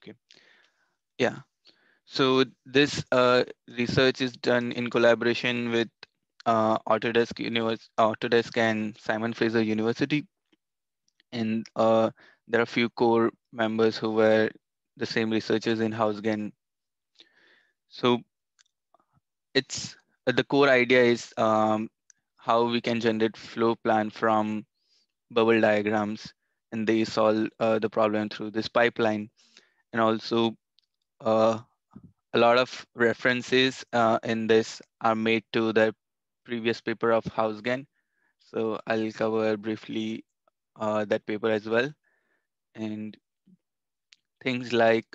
Okay. Yeah. So this research is done in collaboration with Autodesk and Simon Fraser University, and there are a few core members who were the same researchers in HouseGAN. So it's the core idea is how we can generate flow plan from bubble diagrams, and they solve the problem through this pipeline. And also uh, a lot of references in this are made to the previous paper of HouseGAN. So I'll cover briefly that paper as well. And things like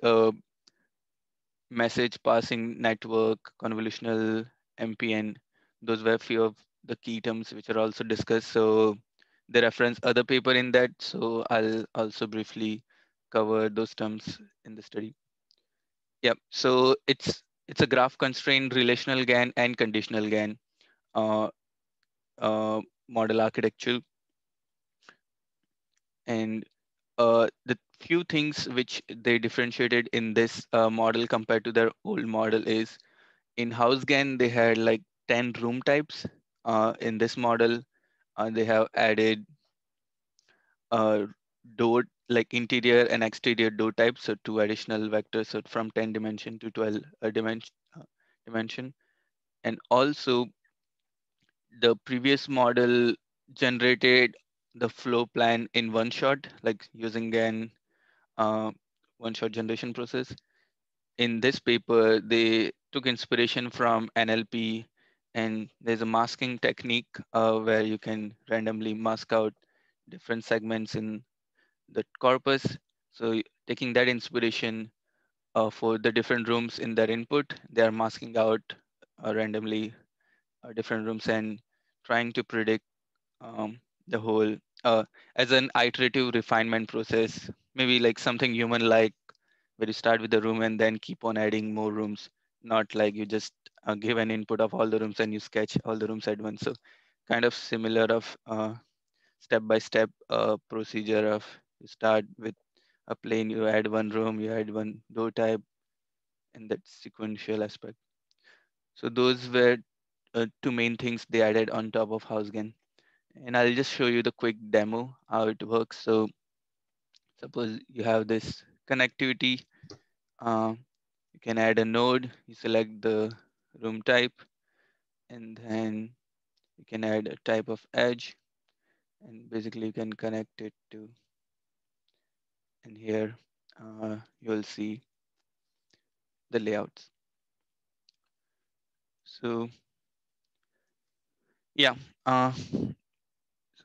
message passing network, convolutional MPN, those were few of the key terms which are also discussed. So they reference other paper in that. So I'll also briefly cover those terms in the study. Yep. So it's a graph constrained relational GAN and conditional GAN uh, model architecture. And the few things which they differentiated in this model compared to their old model is in HouseGAN, they had like 10 room types. In this model, they have added uh, door, like interior and exterior door types, so two additional vectors, so from 10 dimension to 12 dimension. And also, the previous model generated the flow plan in one shot, like using an uh, one shot generation process. In this paper, they took inspiration from NLP, and there's a masking technique where you can randomly mask out different segments in the corpus. So taking that inspiration for the different rooms in their input, they are masking out randomly different rooms and trying to predict um, the whole uh, as an iterative refinement process, maybe like something human like where you start with the room and then keep on adding more rooms, not like you just give an input of all the rooms and you sketch all the rooms at once. So kind of similar of step by step procedure of you start with a plane, you add one room, you add one door type, and that sequential aspect. So those were two main things they added on top of HouseGAN. And I'll just show you the quick demo how it works. So suppose you have this connectivity. Uh, you can add a node. You select the room type, and then you can add a type of edge, and basically you can connect it to. And here you'll see the layouts. So yeah,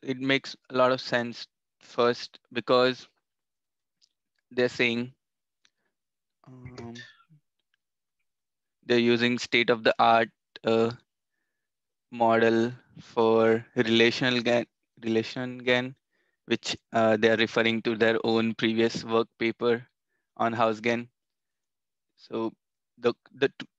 it makes a lot of sense first because they're saying um, they're using state of the art uh, model for relation GAN, which they are referring to their own previous work paper on HouseGAN. So the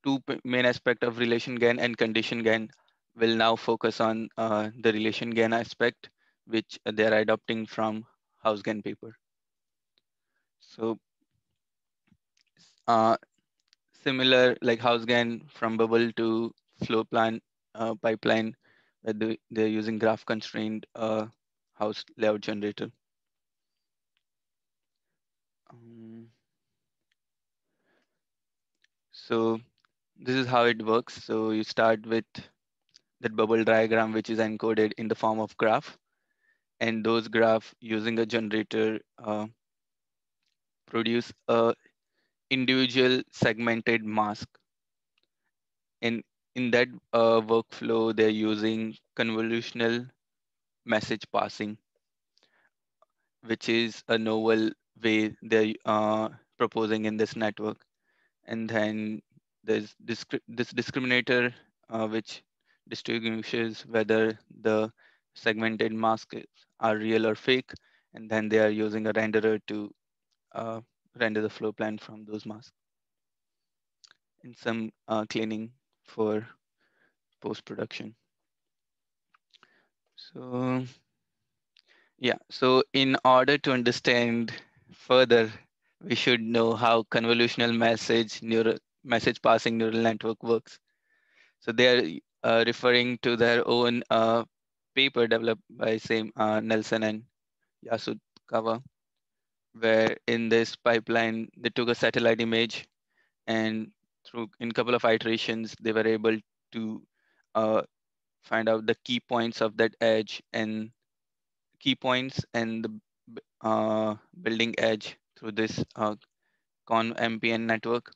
two main aspect of relation GAN and condition GAN will now focus on the relation GAN aspect, which they are adopting from HouseGAN paper. So uh, similar like HouseGAN from bubble to flow plan pipeline, where they're using graph constrained house layout generator. Um, so this is how it works. So you start with that bubble diagram, which is encoded in the form of graph, and those graph using a generator produce a individual segmented mask. And in that workflow, they're using convolutional message passing, which is a novel way they're proposing in this network. And then there's this discriminator, which distinguishes whether the segmented masks are real or fake. And then they are using a renderer to uh, render the flow plan from those masks and some cleaning for post-production. So yeah, so in order to understand further we should know how convolutional message passing neural network works. So they are referring to their own paper developed by same Nelson and Yasukawa, where in this pipeline they took a satellite image, and through in couple of iterations they were able to uh, find out the key points of that edge and key points and the building edge through this Conv-MPN network.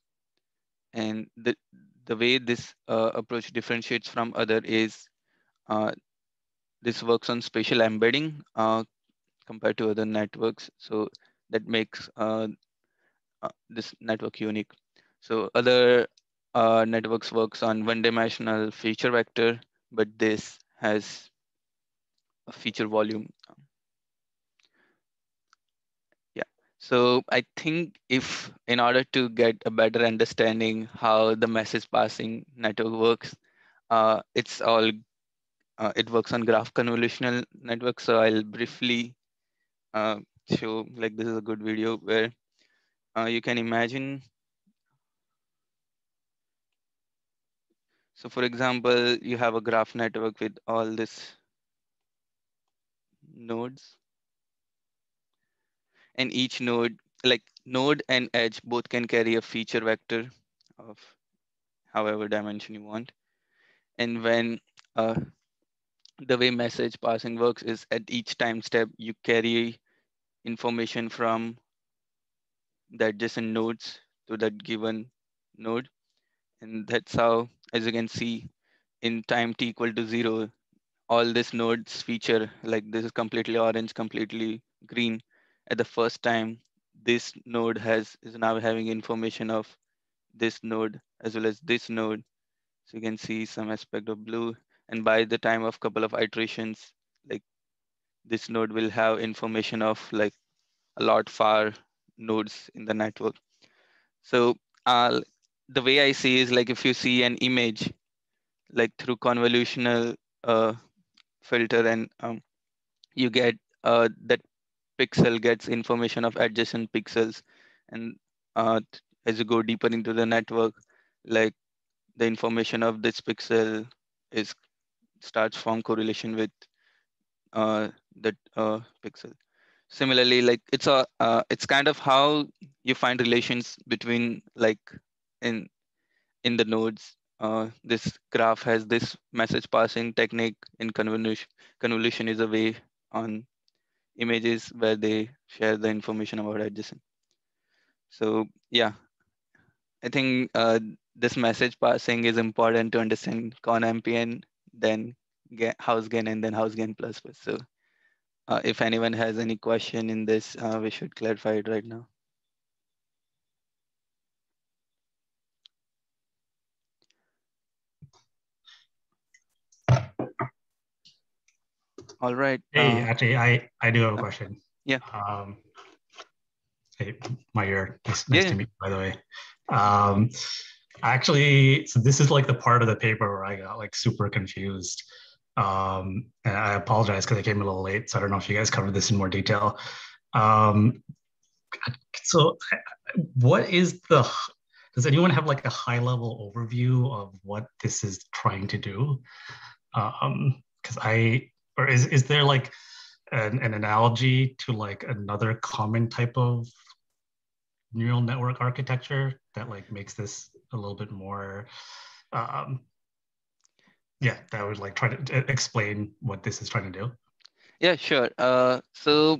And the way this approach differentiates from other is uh, this works on spatial embedding compared to other networks. So that makes this network unique. So other networks works on one-dimensional feature vector, but this has a feature volume. Yeah. So I think if in order to get a better understanding how the message passing network works, it's all it works on graph convolutional network. So I'll briefly uh, show, like, this is a good video where you can imagine. So for example, you have a graph network with all this nodes, and each node, like node and edge, both can carry a feature vector of however dimension you want. And when uh, the way message passing works is at each time step, you carry information from the adjacent nodes to that given node. And that's how, as you can see, in time t equal to 0, all this nodes feature, like this is completely orange, completely green. At the first time, this node is now having information of this node as well as this node. So you can see some aspect of blue. And by the time of couple of iterations, like this node will have information of like a lot far nodes in the network. So uh, the way I see is, like, if you see an image, like through convolutional uh, filter, and you get that pixel gets information of adjacent pixels, and as you go deeper into the network, like the information of this pixel is starts from correlation with that pixel. Similarly, like it's kind of how you find relations between, like, in in the nodes. This graph has this message passing technique in convolution. Convolution is a way on images where they share the information about adjacent. So yeah, I think this message passing is important to understand Con-MPN, then HouseGAN, and then HouseGAN plus plus. So if anyone has any question in this, we should clarify it right now. All right. Hey, actually, I do have a question. Yeah. Um, hey, Mayur, nice Yeah. to meet you, by the way. Actually, so this is like the part of the paper where I got like super confused. And I apologize because I came a little late, so I don't know if you guys covered this in more detail. Um, so what is the, does anyone have like a high level overview of what this is trying to do? Because or is there like an analogy to like another common type of neural network architecture that like makes this a little bit more um yeah, that would like try to explain what this is trying to do? Yeah, sure. So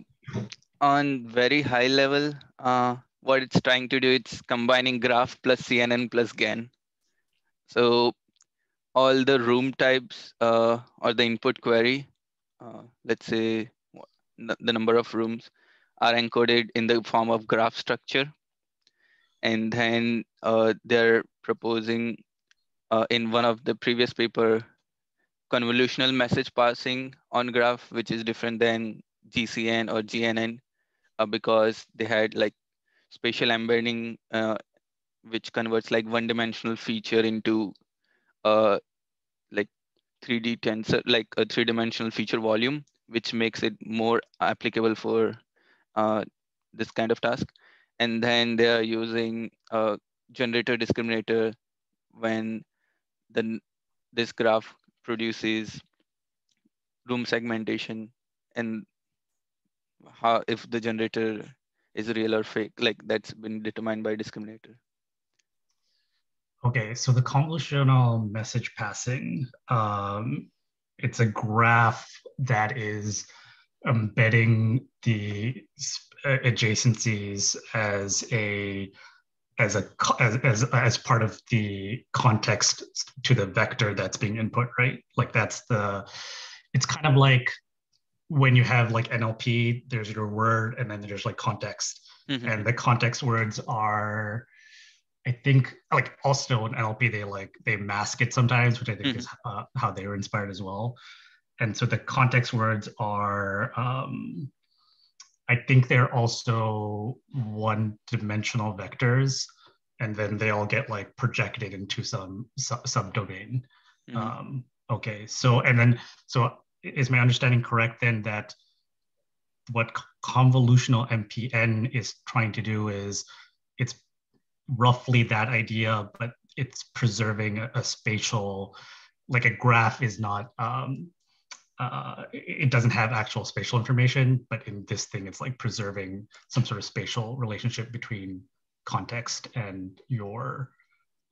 on very high level, what it's trying to do, it's combining graph plus CNN plus GAN. So all the room types or the input query, let's say the number of rooms, are encoded in the form of graph structure. And then they're proposing in one of the previous paper, convolutional message passing on graph, which is different than GCN or GNN, because they had like spatial embedding, which converts like one-dimensional feature into uh, like 3D tensor, like a three-dimensional feature volume, which makes it more applicable for uh, this kind of task. And then they are using a generator discriminator when this graph produces room segmentation, and how if the generator is real or fake, like that's been determined by discriminator. Okay, so the convolutional message passing, it's a graph that is embedding the adjacencies as part of the context to the vector that's being input, right? Like it's kind of like when you have like NLP, there's your word and then there's like context. And the context words are, I think, like also in NLP, they mask it sometimes, which I think is how they were inspired as well. And so the context words are, I think they're also one-dimensional vectors, and then they all get like projected into some subdomain. Okay, so is my understanding correct then that what convolutional MPN is trying to do is it's roughly that idea, but it's preserving a spatial, like a graph is not, it doesn't have actual spatial information, but in this thing, it's like preserving some sort of spatial relationship between context and your,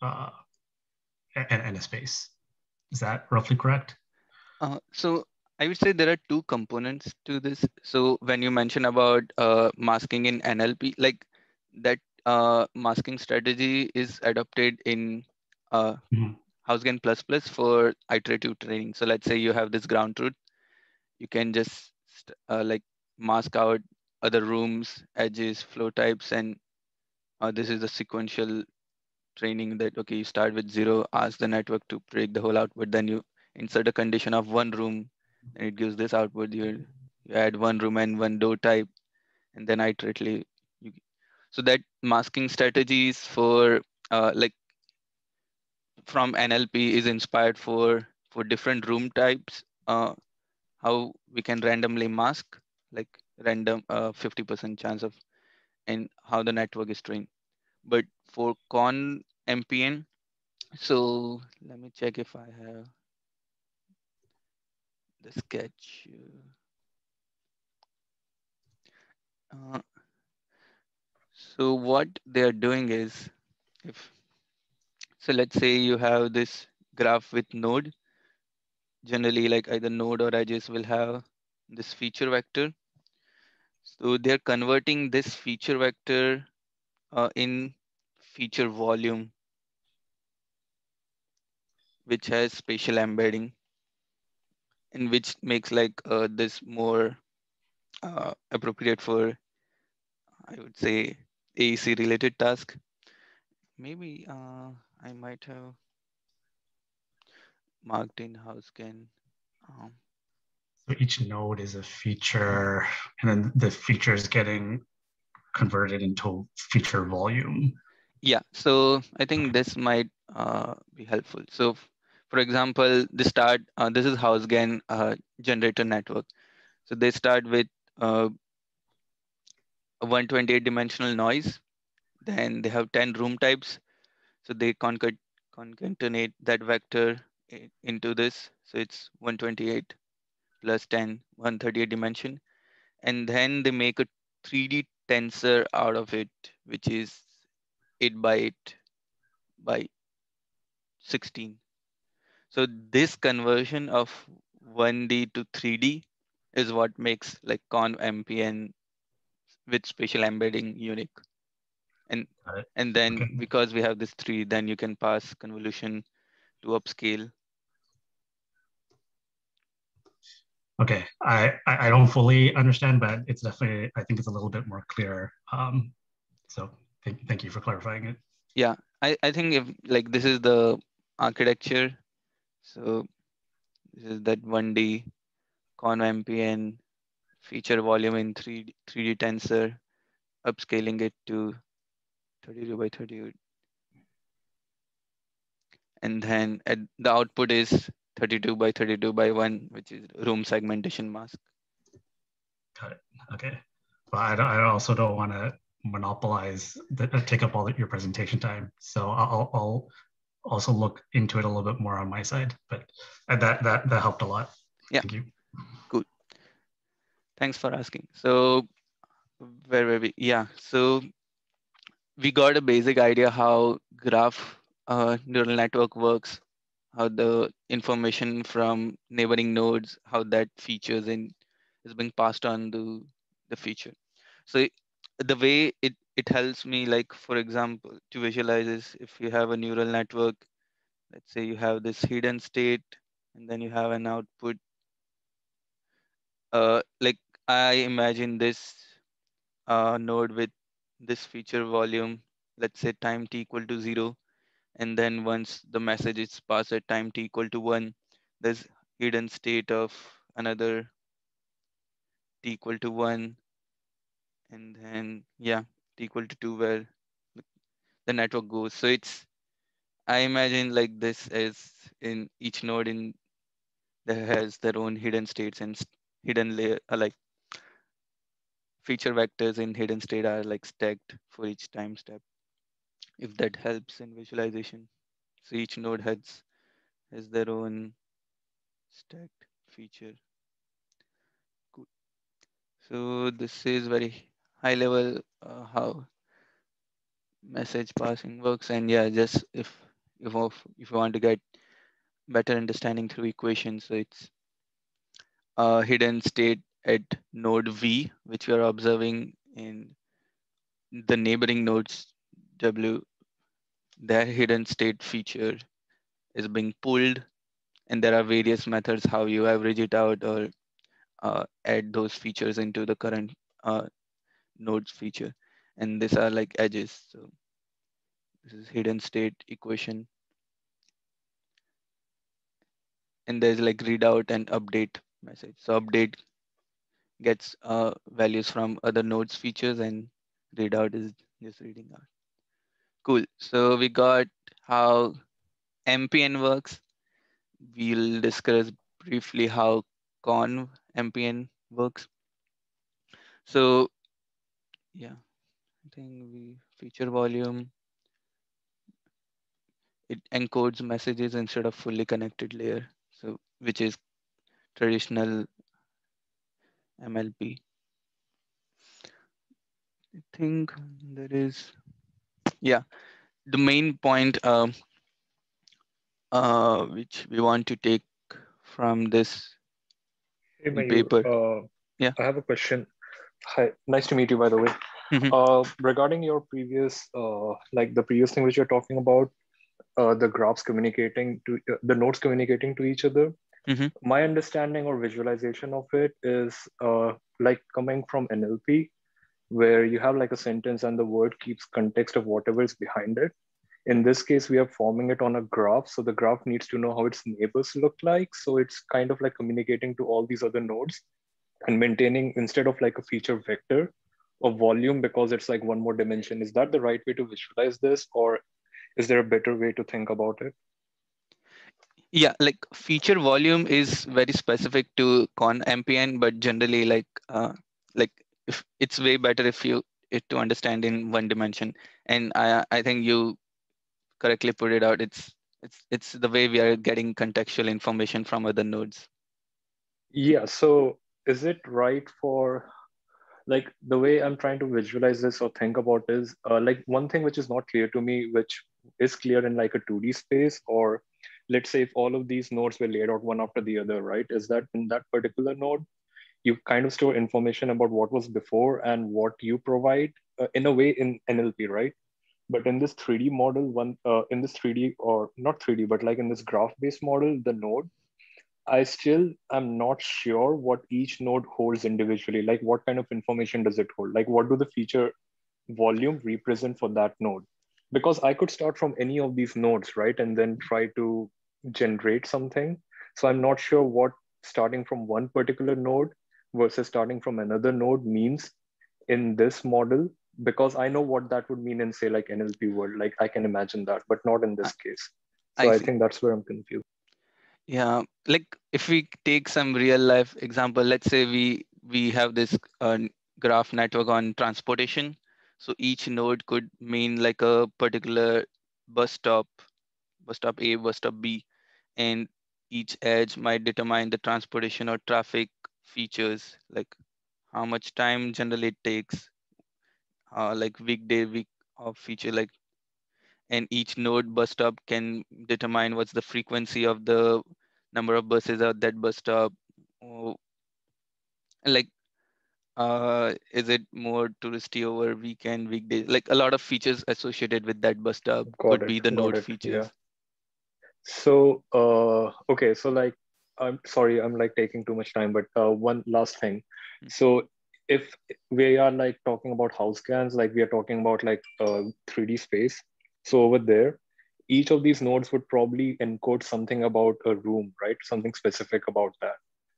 uh, and a space. Is that roughly correct? So I would say there are two components to this. So when you mention about masking in NLP, like that masking strategy is adopted in HouseGAN++ for iterative training. So let's say you have this ground truth, you can just like mask out other rooms, edges, flow types, and this is the sequential training that, okay, you start with 0, ask the network to break the whole output, then you insert a condition of one room and it gives this output. You add one room and one door type, and then iterately you, so that masking strategies for like from NLP is inspired for different room types, how we can randomly mask, like random 50% chance of, and how the network is trained. But for Conv-MPN, so let me check if I have the sketch. Uh, so what they are doing is, if so, let's say you have this graph with node. Generally, like either node or edges will have this feature vector. So they're converting this feature vector in feature volume, which has spatial embedding, and which makes like this more appropriate for, I would say, AEC related task. Maybe I might have marked in HouseGAN. Um, So each node is a feature, and then the feature is getting converted into feature volume. yeah, so I think Okay. this might be helpful. So, for example, this is HouseGAN generator network. So they start with a 128 dimensional noise. Then they have 10 room types. So they concatenate that vector into this. So it's 128 plus 10, 138 dimension. And then they make a 3D tensor out of it, which is 8 by 8 by 16. So this conversion of 1D to 3D is what makes like Conv-MPN with spatial embedding unique. And Got it. and then Okay. because we have this 3, then you can pass convolution to upscale. Okay. I don't fully understand, but it's definitely, I think it's a little bit more clear. So thank you for clarifying it. Yeah, I think if like this is the architecture. So this is that 1D Conv-MPN feature volume in 3D tensor, upscaling it to 32 by 38. And then the output is 32 by 32 by 1, which is room segmentation mask. Got it. Okay. But I also don't want to monopolize take up all your presentation time. So I'll also look into it a little bit more on my side. But that helped a lot. Yeah, Thank you. cool. Thanks for asking. So where were we? Yeah. So we got a basic idea how graph neural network works, how the information from neighboring nodes, how that features in is being passed on to the feature. So the way it helps me, like for example, to visualize is if you have a neural network, let's say you have this hidden state, and then you have an output. Like I imagine this node with this feature volume, let's say time t equal to 0, and then once the message is passed at time t equal to 1, there's hidden state of another t equal to 1, and then yeah, t equal to 2, where the network goes. So it's, I imagine like this as in each node in that has their own hidden states and hidden layer, like feature vectors in hidden state are like stacked for each time step, if that helps in visualization. So each node has their own stacked feature. Cool. So this is very high level how message passing works. And yeah, just if you want to get better understanding through equations, so it's a hidden state at node V, which we are observing in the neighboring nodes W. Their hidden state feature is being pulled, and there are various methods how you average it out or add those features into the current uh, nodes feature. And these are like edges. So this is hidden state equation, and there's like readout and update message. So update gets values from other nodes features, and readout is just reading out. Cool. So we got how MPN works. We'll discuss briefly how Conv-MPN works. So yeah, I think we feature volume, it encodes messages instead of fully connected layer. So which is traditional MLP. I think there is, yeah, the main point which we want to take from this Hey in Mayur, paper. Yeah. I have a question. Hi, nice to meet you, by the way. Hmm. Regarding your previous, like the previous thing which you're talking about, the graphs communicating to the nodes communicating to each other. Hmm. My understanding or visualization of it is like coming from NLP, where you have like a sentence and the word keeps context of whatever is behind it. In this case, we are forming it on a graph. So the graph needs to know how its neighbors look like. So it's kind of like communicating to all these other nodes and maintaining instead of like a feature vector of volume because it's like one more dimension. Is that the right way to visualize this, or is there a better way to think about it? Yeah, like feature volume is very specific to Conv-MPN, but generally like if it's way better if you it to understand in one dimension. And I think you correctly put it out. It's the way we are getting contextual information from other nodes. Yeah. So is it right for like the way I'm trying to visualize this or think about is like one thing which is not clear to me, which is clear in like a 2D space, or let's say if all of these nodes were laid out one after the other, right? Is that in that particular node, you kind of store information about what was before and what you provide in a way in NLP, right? But in this 3D model, in this 3D or not 3D, but like in this graph-based model, the node, I still am not sure what each node holds individually. Like what kind of information does it hold? Like what do the feature volume represent for that node? Because I could start from any of these nodes, right? And then try to generate something. So I'm not sure what starting from one particular node versus starting from another node means in this model, because I know what that would mean in say like NLP world. Like I can imagine that, but not in I, this case. So I I see. think that's where I'm confused. Yeah, like if we take some real life example, let's say we have this graph network on transportation. So each node could mean like a particular bus stop, bus stop A, bus stop B, and each edge might determine the transportation or traffic features, like how much time generally it takes, like weekday, week of feature, like, and each node bus stop can determine what's the frequency of the number of buses at that bus stop, or like is it more touristy over weekend, weekdays? Like a lot of features associated with that bus stop Got could it. be the Got node it. Yeah. features. So, okay. So, like, I'm sorry, I'm like taking too much time, but one last thing. Mm. So, if we are like talking about house scans, like we are talking about like 3D space. So over there, each of these nodes would probably encode something about a room, right? Something specific about that.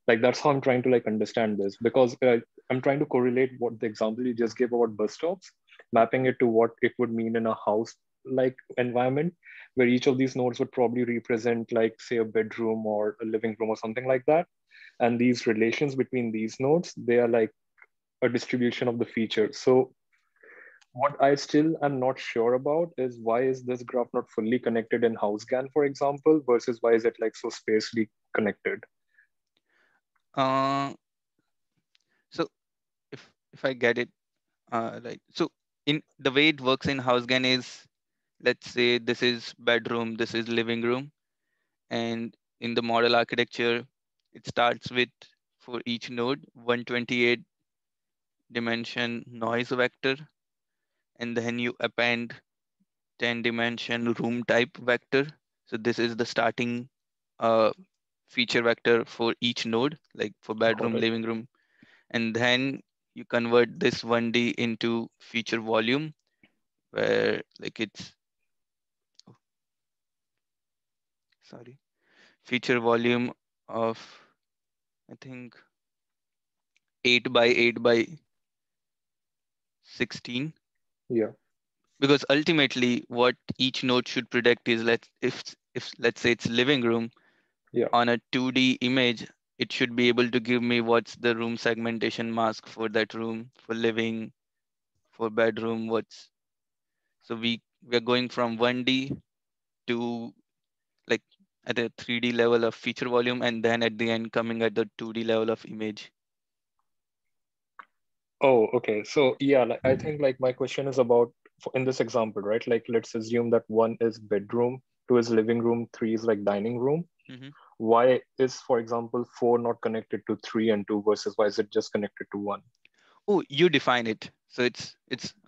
Like that's how I'm trying to like understand this because I'm trying to correlate what the example you just gave about bus stops, mapping it to what it would mean in a house like environment where each of these nodes would probably represent like say a bedroom or a living room or something like that, and these relations between these nodes, they are like a distribution of the features. So what I still am not sure about is why is this graph not fully connected in HouseGAN, for example, versus why is it like so spatially connected? Uh, so if I get it right, so in the way it works in HouseGAN is, let's say this is bedroom, this is living room, and in the model architecture, it starts with, for each node, 128 dimension noise vector, and then you append 10 dimension room type vector. So this is the starting uh, feature vector for each node, like for Got bedroom, it. living room, and then you convert this 1D into feature volume, where like it's, oh, sorry, feature volume of, I think, 8 by 8 by 16, Yeah. because ultimately what each node should predict is, if let's say it's living room, Yeah. on a 2D image, it should be able to give me what's the room segmentation mask for that room, for living, for bedroom, what's, so we're going from 1D to like at a 3D level of feature volume, and then at the end coming at the 2D level of image. Oh, okay. So yeah, like, I think like my question is about in this example, right? Like let's assume that one is bedroom, two is living room, three is like dining room. Hmm. Why is, for example, four not connected to three and two versus why is it just connected to one? Oh, you define it. So it's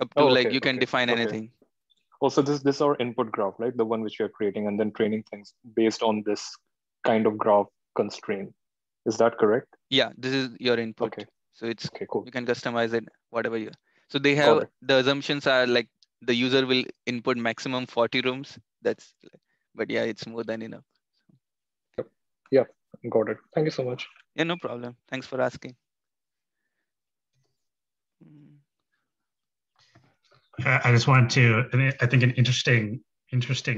up to, Oh, like, okay, you can okay, define okay. anything. Also, this is our input graph, right? The one which you're creating and then training things based on this kind of graph constraint. Is that correct? Yeah, this is your input. Okay, So it's, okay, cool. you can customize it whatever you. So they Got have, it. the assumptions are like the user will input maximum 40 rooms. That's, but yeah, it's more than enough. Yep, got it. Thank you so much. Yeah, no problem. Thanks for asking. Mm. I just wanted to, I think an interesting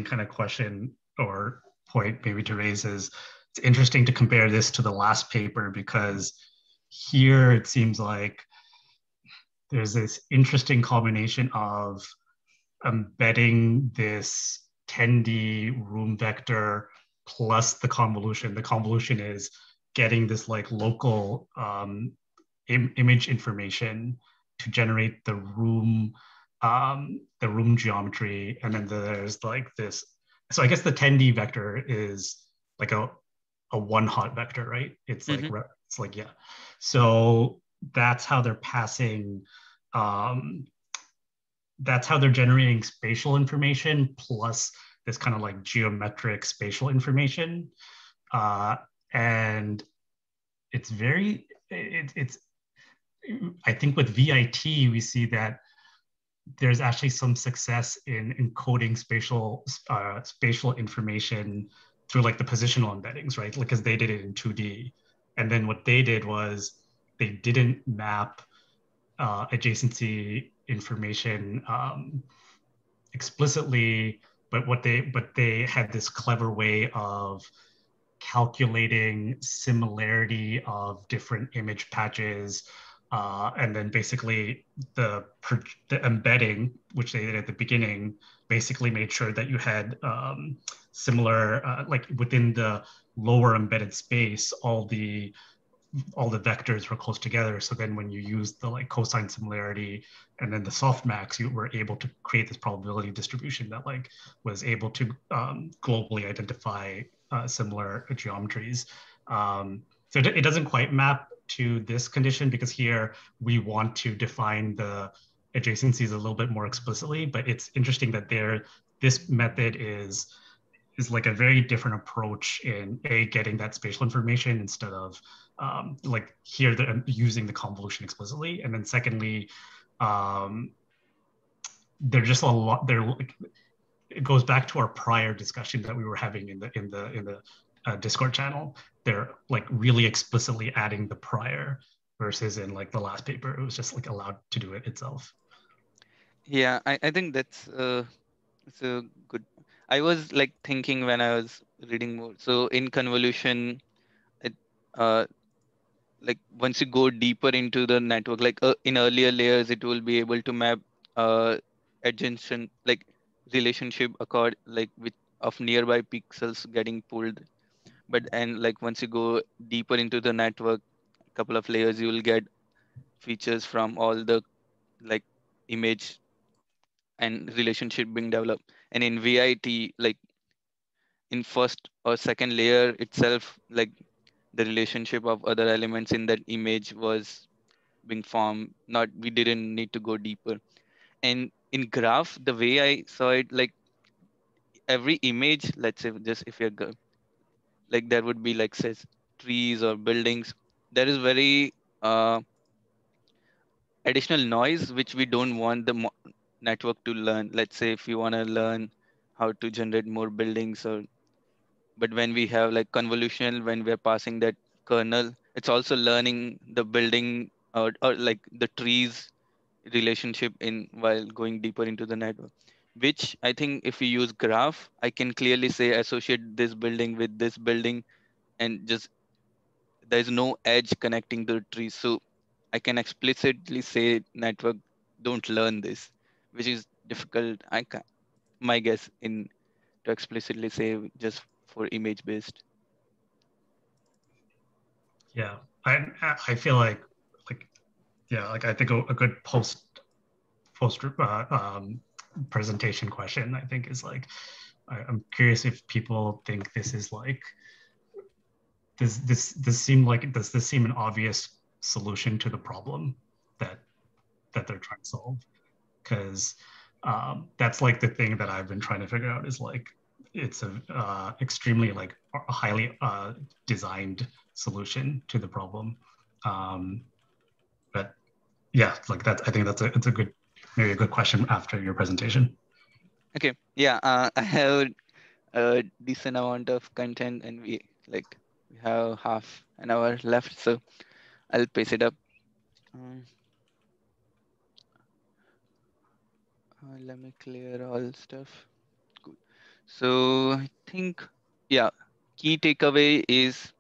kind of question or point maybe to raise is it's interesting to compare this to the last paper because here it seems like there's this interesting combination of embedding this 10D room vector plus the convolution. The convolution is getting this like local image information to generate the room geometry, and then there's like this. So I guess the 10D vector is like a one hot vector, right? Mm-hmm. It's like yeah. So that's how they're passing. Um, that's how they're generating spatial information plus this kind of like geometric spatial information. Uh, and it's it's I think with VIT we see that there's actually some success in encoding spatial information through like the positional embeddings, right? Because they did it in 2D, and then what they did was they didn't map adjacency information explicitly, but they had this clever way of calculating similarity of different image patches And then basically the the embedding, which they did at the beginning, basically made sure that you had similar, like within the lower embedded space, all the vectors were close together. So then when you use the like cosine similarity and then the softmax, you were able to create this probability distribution that like was able to globally identify similar geometries. So it doesn't quite map to this condition because here we want to define the adjacencies a little bit more explicitly, but it's interesting that this method is like a very different approach in getting that spatial information instead of like here using the convolution explicitly, and then secondly, um, they're just a lot. They're like, it goes back to our prior discussion that we were having in the Discord channel. They're like really explicitly adding the prior versus in like the last paper, it was just like allowed to do it itself. Yeah, I think it's a good. I was like thinking when I was reading more. So in convolution, it uh like once you go deeper into the network, like in earlier layers, it will be able to map uh adjacent like relationship accord like with of nearby pixels getting pulled. But and like once you go deeper into the network, couple of layers, you will get features from all the like image and relationship being developed. And in VIT, like in first or second layer itself, like the relationship of other elements in that image was being formed. Not we didn't need to go deeper. And in graph, the way I saw it, like every image, let's say just if you're like there would be like says trees or buildings. There is very additional noise which we don't want the network to learn. Let's say if you want to learn how to generate more buildings or but when we have like convolutional when we're passing that kernel, it's also learning the building or like the trees relationship in while going deeper into the network, which I think if we use graph I can clearly say associate this building with this building and just there's no edge connecting the trees, so I can explicitly say network don't learn this, which is difficult. I can my guess in to explicitly say just for image based. Yeah, I feel like yeah, like I think a good post presentation question I think is like I'm curious if people think this is like does this seem an obvious solution to the problem that they're trying to solve? Because that's like the thing that I've been trying to figure out is like it's a extremely like a highly designed solution to the problem. Um, but yeah, like that. I think it's a good maybe a good question after your presentation. Okay, yeah, I have a decent amount of content and we have half an hour left, so I'll pace it up. Um, Let me clear all stuff. Good. So I think, yeah, key takeaway is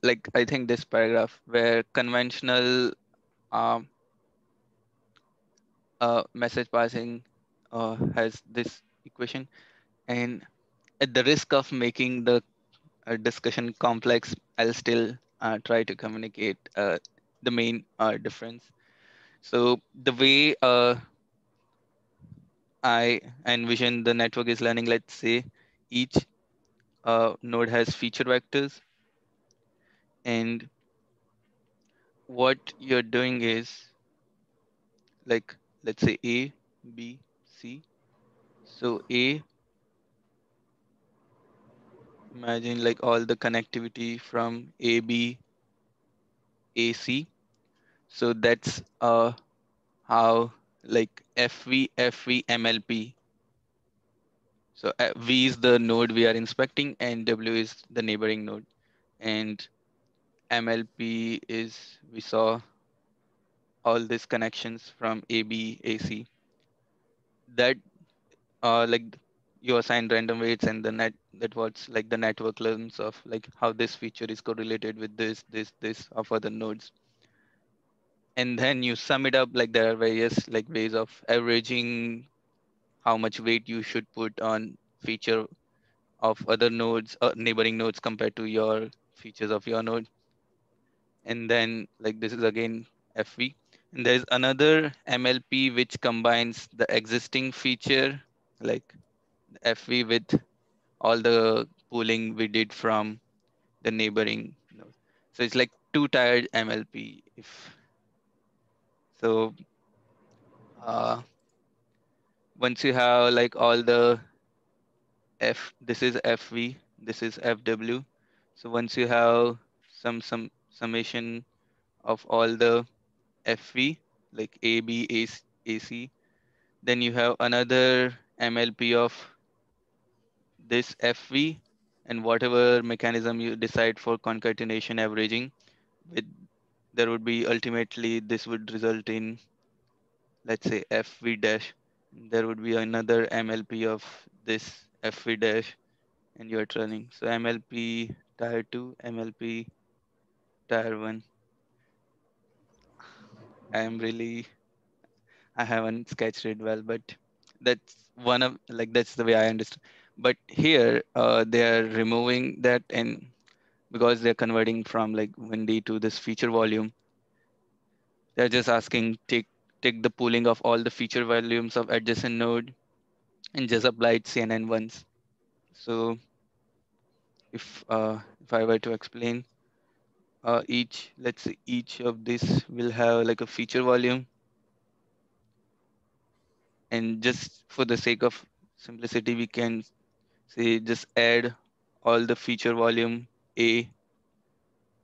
like I think this paragraph where conventional um, message passing has this equation, and at the risk of making the discussion complex, I'll still try to communicate the main difference. So the way I envision the network is learning, let's say each node has feature vectors, and what you're doing is like, let's say A, B, C. So A, imagine like all the connectivity from A, B, A, C. So that's how like FV, MLP. So V is the node we are inspecting and W is the neighboring node. And MLP is, we saw all these connections from AB, AC that like you assign random weights and the net that what's like the network learns of like how this feature is correlated with this of other nodes. and then you sum it up. Like there are various like ways of averaging how much weight you should put on feature of other nodes, neighboring nodes compared to your features of your node. And then like this is again FV. And there's another MLP which combines the existing feature like FV with all the pooling we did from the neighboring node. So it's like two-tiered MLP. If so, uh, once you have like all the this is FV, this is FW. So once you have some summation of all the FV, like AB, AC, then you have another MLP of this FV, and whatever mechanism you decide for concatenation averaging, with there would be ultimately this would result in, let's say, FV dash. There would be another MLP of this FV dash, and you're running. So MLP tier 2, MLP tier 1. I am really, I haven't sketched it well, but that's one of, like, that's the way I understand. But here, they are removing that, and because they're converting from like 1D to this feature volume, they're just asking take the pooling of all the feature volumes of adjacent node and just apply it CNN once. So if I were to explain, let's say each of this will have like a feature volume, and just for the sake of simplicity, we can say just add all the feature volume A,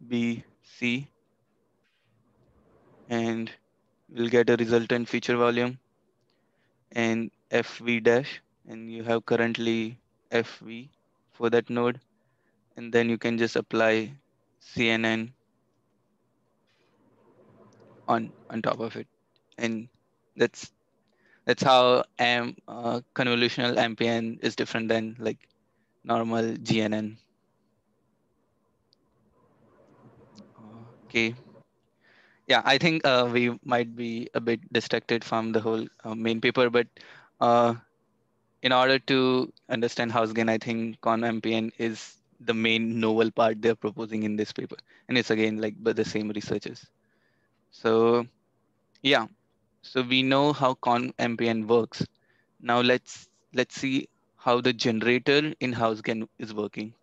B, C, and we'll get a resultant feature volume and FV dash, and you have currently FV for that node, and then you can just apply CNN on top of it, and that's that's how convolutional MPN is different than like normal GNN. Okay, yeah, I think we might be a bit distracted from the whole main paper, but uh, in order to understand HouseGAN, I think Conv-MPN is the main novel part they're proposing in this paper, and it's again like by the same researchers. So yeah, so we know how Conv-MPN works. Now let's see how the generator in HouseGAN is working.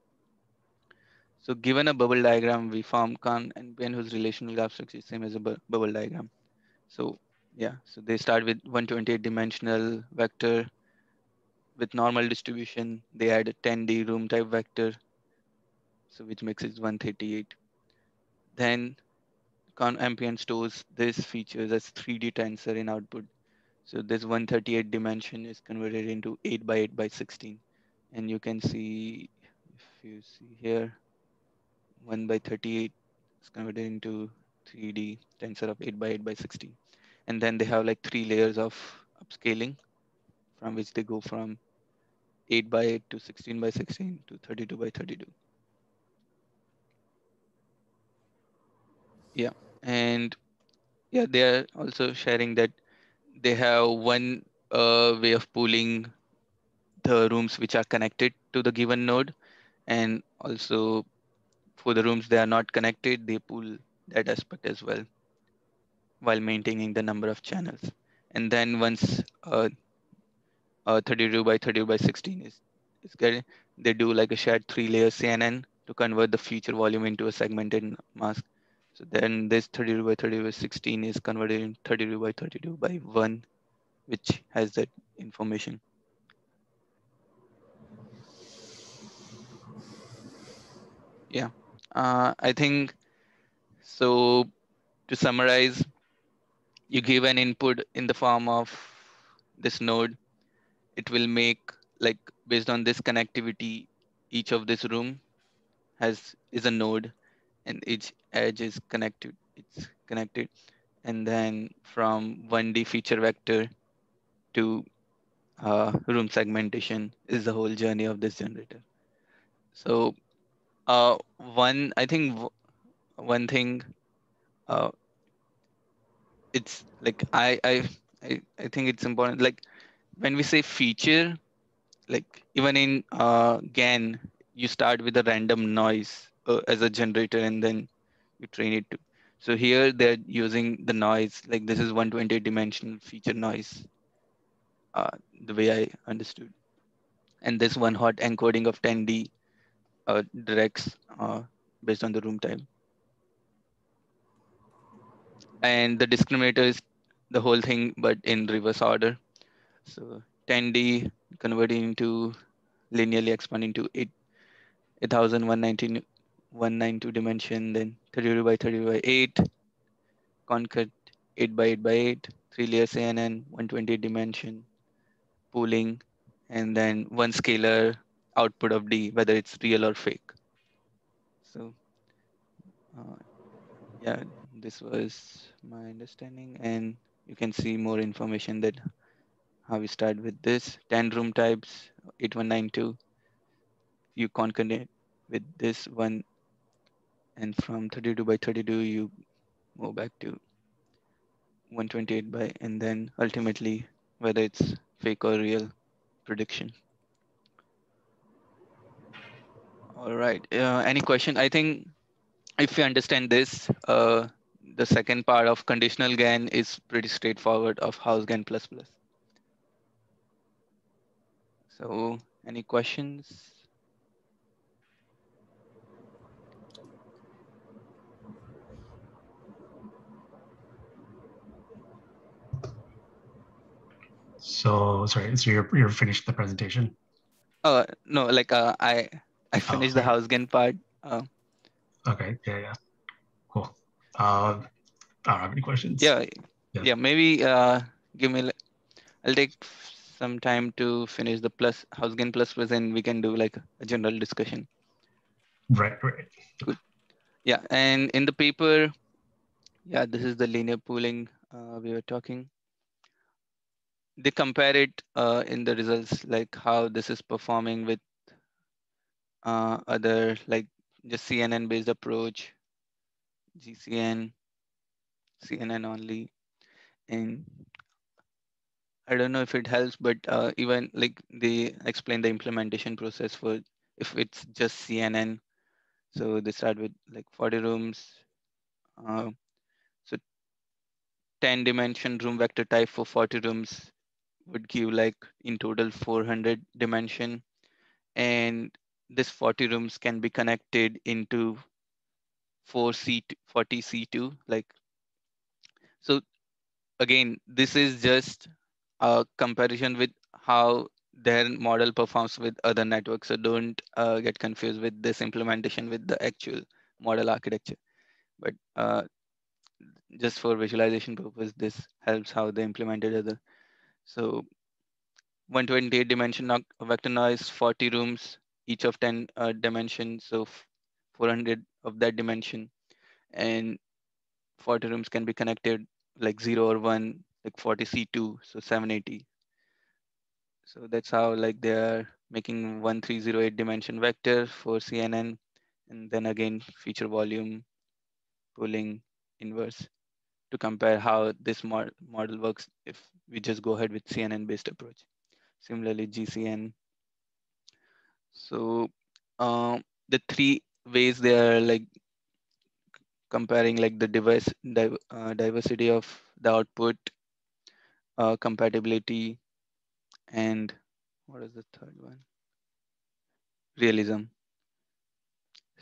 So given a bubble diagram, we form Conv-MPN whose relational graph structure is same as a bubble diagram. So yeah, so they start with 128 dimensional vector with normal distribution. They add a 10D room type vector, so which makes it 138. Then Conv-MPN stores this features as 3D tensor in output. So this 138 dimension is converted into 8 by 8 by 16. And you can see, if you see here, 1 by 38 is converted into 3D tensor of 8 by 8 by 16. And then they have like 3 layers of upscaling from which they go from 8 by 8 to 16 by 16 to 32 by 32. Yeah. And yeah, they are also sharing that they have one way of pooling the rooms which are connected to the given node, and also for the rooms they are not connected, they pool that aspect as well while maintaining the number of channels. And then once 32 by 32 by 16 is getting, they do like a shared 3 layer CNN to convert the feature volume into a segmented mask. So then this 32 by 32 by 16 is converted in 32 by 32 by 1, which has that information. Yeah. I think so. To summarize, you give an input in the form of this node. It will make, like, based on this connectivity, each of this room is a node, and each edge is connected. It's connected, and then from 1D feature vector to room segmentation is the whole journey of this generator. So one, I think one thing uh, it's like I think it's important. Like when we say feature, like even in GAN, you start with a random noise as a generator and then you train it to. So here they're using the noise, like this is 128 dimensional feature noise, the way I understood. And this one hot encoding of 10D directs based on the room time. And the discriminator is the whole thing, but in reverse order. So 10D converting into linearly expanding to 8,192 dimension, then 32 by 32 by 8, concat 8 by 8 by 8, 3 layers CNN, 128 dimension, pooling, and then one scalar output of D, whether it's real or fake. So uh, yeah, this was my understanding, and you can see more information that how we start with this 10 room types 8192. You concatenate with this one, and from 32 by 32 you move back to 128 by, and then ultimately whether it's fake or real prediction. All right. Any question? I think if you understand this, the second part of conditional GAN is pretty straightforward of HouseGAN++. So any questions? So sorry, so you're finished the presentation? No, like I finished the Okay. HouseGAN part. Okay. Yeah. Cool. I don't have any questions. Yeah, Yeah. yeah. Maybe give me. I'll take some time to finish the plus HouseGAN++, and we can do like a general discussion. Right. Cool. Yeah, and in the paper, yeah, this is the linear pooling we were talking. They compare it in the results, like how this is performing with other, like just CNN based approach, GCN, CNN only. And I don't know if it helps, but even like they explain the implementation process for if it's just CNN. So they start with like 40 rooms. Uh, so 10 dimension room vector type for 40 rooms would give like in total 400 dimension, and this 40 rooms can be connected into 40 C2. Like, so again, this is just a comparison with how their model performs with other networks. So don't get confused with this implementation with the actual model architecture. But just for visualization purpose, this helps how they implemented other. So 128 dimension vector noise, 40 rooms, each of 10 dimensions, so 400 of that dimension, and 40 rooms can be connected like 0 or 1, like 40 C2, so 780. So that's how like they're making 1308 dimension vector for CNN, and then again feature volume pooling inverse to compare how this model works if we just go ahead with CNN based approach. Similarly, GCN. So the three ways they are like comparing like the diversity of the output, compatibility, and what is the third one? Realism.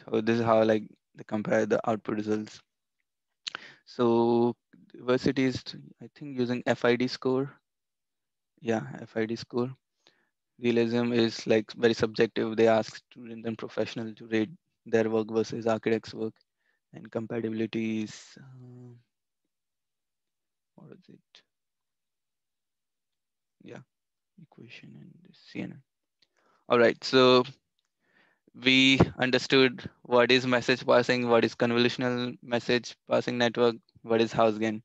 So this is how like they compare the output results. So diversity is I think using FID score. Yeah, FID score. Realism is like very subjective. They ask students and professionals to rate their work versus architect's work, and compatibility is what is it? Yeah, equation and CNN. All right, so we understood what is message passing, what is convolutional message passing network, what is HouseGAN.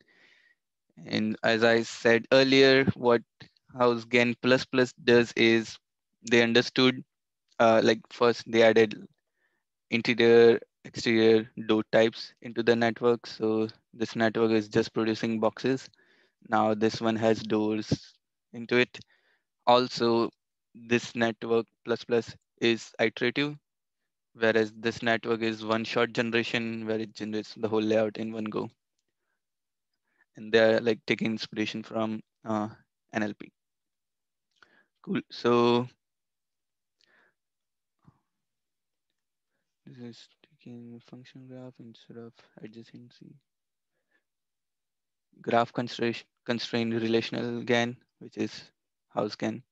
And as I said earlier, what HouseGAN++ does is they understood, like first they added integer exterior door types into the network. So this network is just producing boxes. Now this one has doors into it. Also, this network plus plus is iterative, whereas this network is one shot generation where it generates the whole layout in one go. And they're like taking inspiration from NLP. Cool. So this is taking function graph instead of adjacency. Graph constrained relational GAN, which is HouseGAN.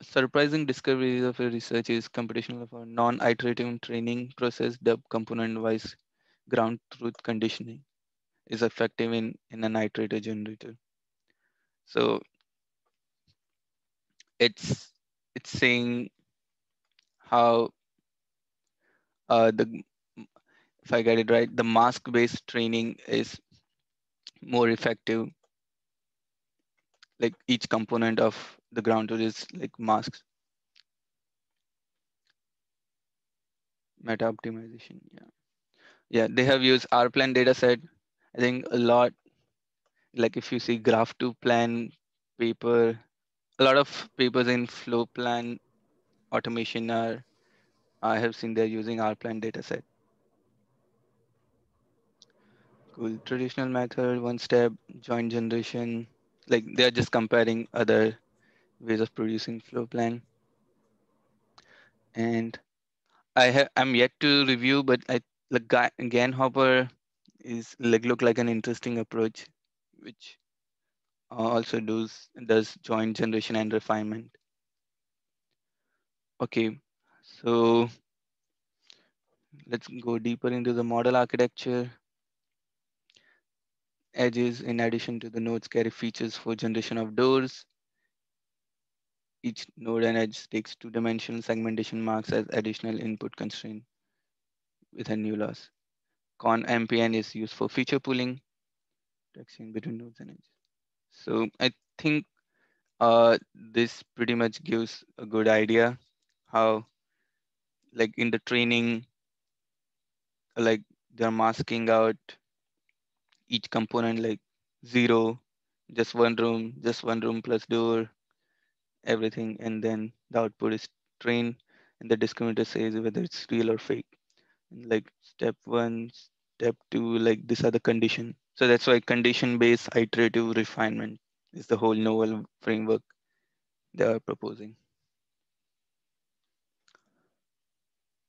Surprising discovery of a research is computational of a non-iterative training process dubbed component-wise ground truth conditioning is effective in an iterative generator. So it's saying how the if I get it right, the mask-based training is more effective. Like each component of the ground truth is like masks. Meta optimization. Yeah. Yeah, they have used RPlan dataset. I think a lot, like if you see graph to plan paper, a lot of papers in flow plan automation are, I have seen they're using RPlan dataset. Cool. Traditional method, one step, joint generation. Like they're just comparing other ways of producing flow plan. And I'm yet to review, but I like GAN Hopper is like look like an interesting approach, which also does joint generation and refinement. Okay, so let's go deeper into the model architecture. Edges, in addition to the nodes, carry features for generation of doors. Each node and edge takes two-dimensional segmentation marks as additional input constraint with a new loss. Conv-MPN is used for feature pooling to exchange between nodes and edges. So I think this pretty much gives a good idea how, like in the training, like they're masking out each component like zero, just one room plus door, everything, and then the output is trained, and the discriminator says whether it's real or fake. And like step one, step two, like these are the condition. So that's why condition-based iterative refinement is the whole novel framework they are proposing.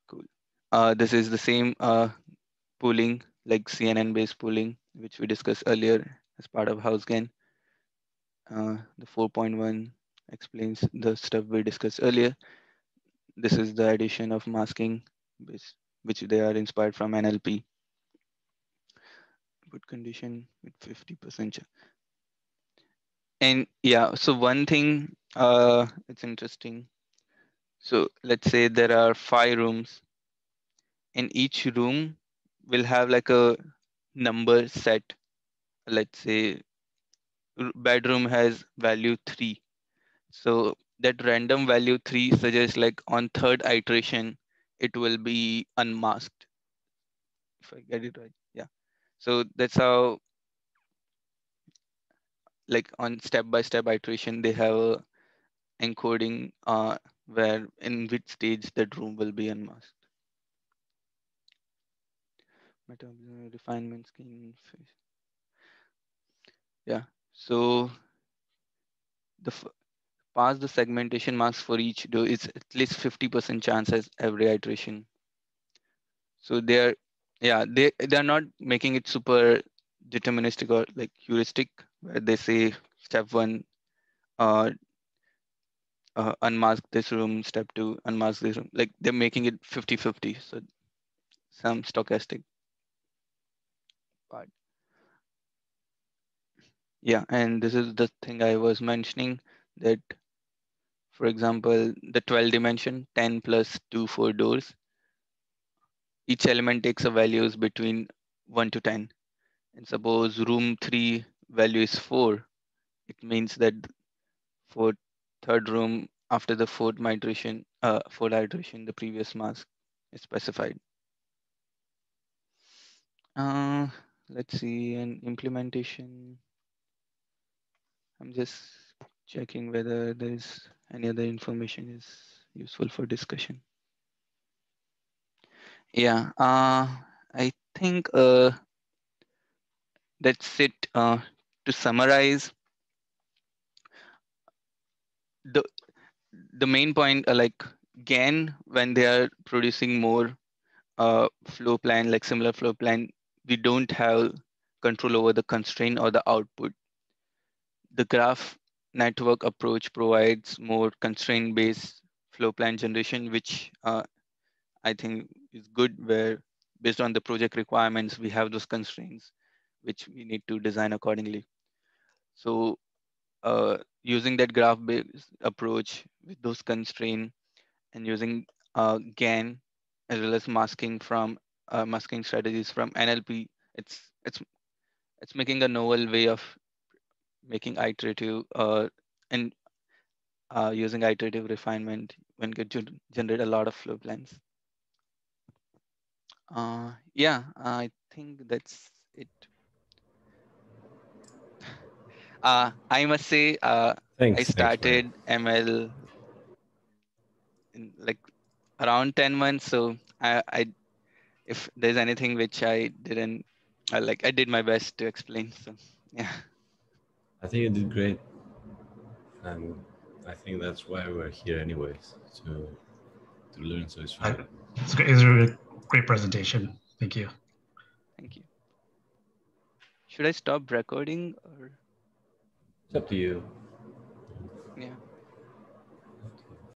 Cool. This is the same pooling, like CNN-based pooling, which we discussed earlier as part of HouseGAN. The 4.1 explains the stuff we discussed earlier. This is the addition of masking, which they are inspired from NLP. Good condition with 50%. And yeah, so one thing, it's interesting. So let's say there are 5 rooms, and each room will have like a number set. Let's say bedroom has value 3. So that random value 3 suggests like on third iteration, it will be unmasked, if I get it right. Yeah. So that's how, like on step by step iteration, they have a encoding where in which stage that room will be unmasked. Meta refinement scheme. Yeah. So the pass the segmentation marks for each door is at least 50% chance as every iteration. So they're, yeah, they're not making it super deterministic or like heuristic where they say step one, uh, unmask this room, step two, unmask this room. Like they're making it 50-50. So some stochastic part. Yeah, and this is the thing I was mentioning that, for example, the 12 dimension 10 plus 2 4 doors, each element takes a values between 1 to 10. And suppose room 3 value is 4, it means that for third room after the fourth iteration, the previous mask specified. Uh, let's see, an implementation. I'm just checking whether there's any other information is useful for discussion. Yeah, I think that's it. To summarize, the the main point, like GAN, when they are producing more flow plan, like similar flow plan, we don't have control over the constraint or the output. The graph network approach provides more constraint-based flow plan generation, which I think is good, where based on the project requirements, we have those constraints, which we need to design accordingly. So using that graph-based approach with those constraints and using GAN as well as masking strategies from NLP, it's making a novel way of making iterative and using iterative refinement when get to generate a lot of flow plans. Yeah, I think that's it. I must say, I Thanks, man. started ML in like around 10 months. So I if there's anything which I didn't, I did my best to explain. So yeah, I think you did great, and I think that's why we're here, anyways, to learn. So it's fine. It's great. It was a really great presentation. Thank you. thank you. Should I stop recording or It's up to you. yeah?